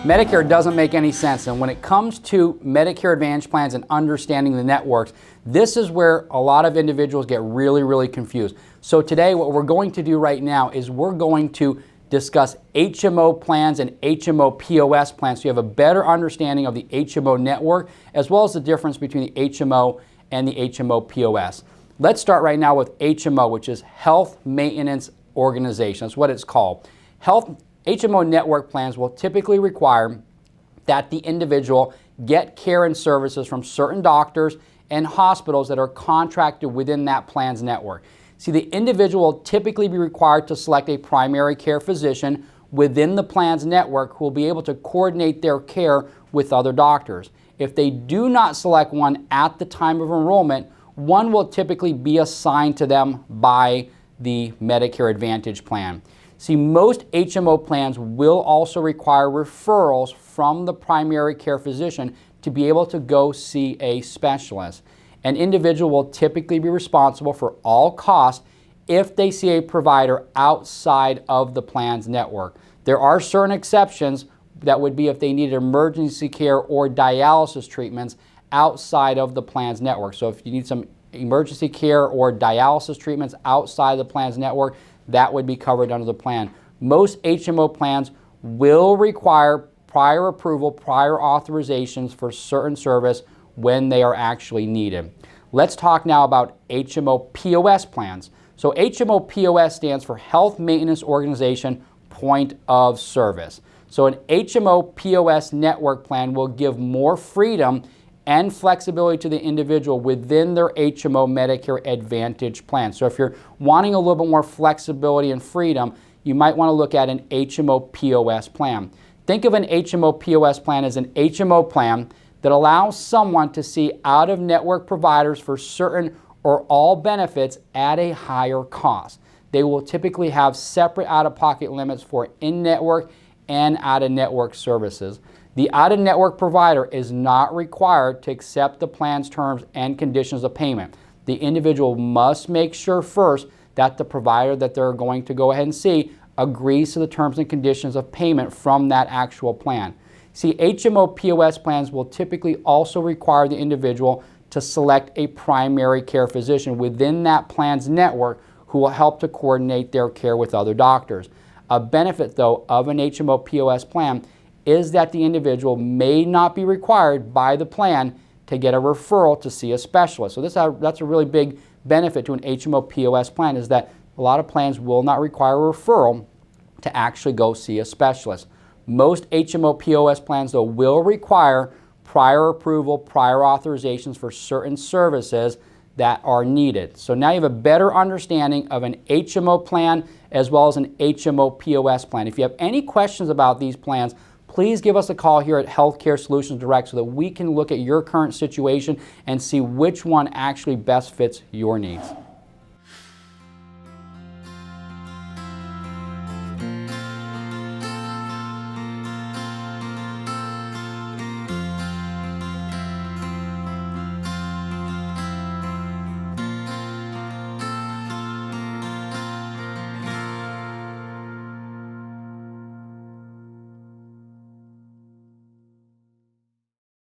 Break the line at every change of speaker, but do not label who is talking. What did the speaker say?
Medicare doesn't make any sense, and when it comes to Medicare Advantage plans and understanding the networks, this is where a lot of individuals get really confused. So today what we're going to do right now is we're going to discuss HMO plans and HMO POS plans so you have a better understanding of the HMO network as well as the difference between the HMO and the HMO POS. Let's start right now with HMO, which is Health Maintenance Organization. That's what it's called. HMO network plans will typically require that the individual get care and services from certain doctors and hospitals that are contracted within that plan's network. See, the individual will typically be required to select a primary care physician within the plan's network who will be able to coordinate their care with other doctors. If they do not select one at the time of enrollment, one will typically be assigned to them by the Medicare Advantage plan. See, most HMO plans will also require referrals from the primary care physician to be able to go see a specialist. An individual will typically be responsible for all costs if they see a provider outside of the plan's network. There are certain exceptions that would be if they needed emergency care or dialysis treatments outside of the plan's network. So if you need some emergency care or dialysis treatments outside the plan's network, that would be covered under the plan. Most HMO plans will require prior approval, prior authorizations for certain service when they are actually needed. Let's talk now about HMO POS plans. So HMO POS stands for Health Maintenance Organization Point of Service. So an HMO POS network plan will give more freedom and flexibility to the individual within their HMO Medicare Advantage plan. So if you're wanting a little bit more flexibility and freedom, you might want to look at an HMO POS plan. Think of an HMO POS plan as an HMO plan that allows someone to see out-of-network providers for certain or all benefits at a higher cost. They will typically have separate out-of-pocket limits for in-network and out-of-network services. The out-of-network provider is not required to accept the plan's terms and conditions of payment. The individual must make sure first that the provider that they're going to go ahead and see agrees to the terms and conditions of payment from that actual plan. See, HMO POS plans will typically also require the individual to select a primary care physician within that plan's network who will help to coordinate their care with other doctors. A benefit, though, of an HMO POS plan is that the individual may not be required by the plan to get a referral to see a specialist. So that's a really big benefit to an HMO POS plan, is that a lot of plans will not require a referral to actually go see a specialist. Most HMO POS plans, though, will require prior approval, prior authorizations for certain services that are needed. So now you have a better understanding of an HMO plan as well as an HMO POS plan. If you have any questions about these plans, please give us a call here at Healthcare Solutions Direct so that we can look at your current situation and see which one actually best fits your needs.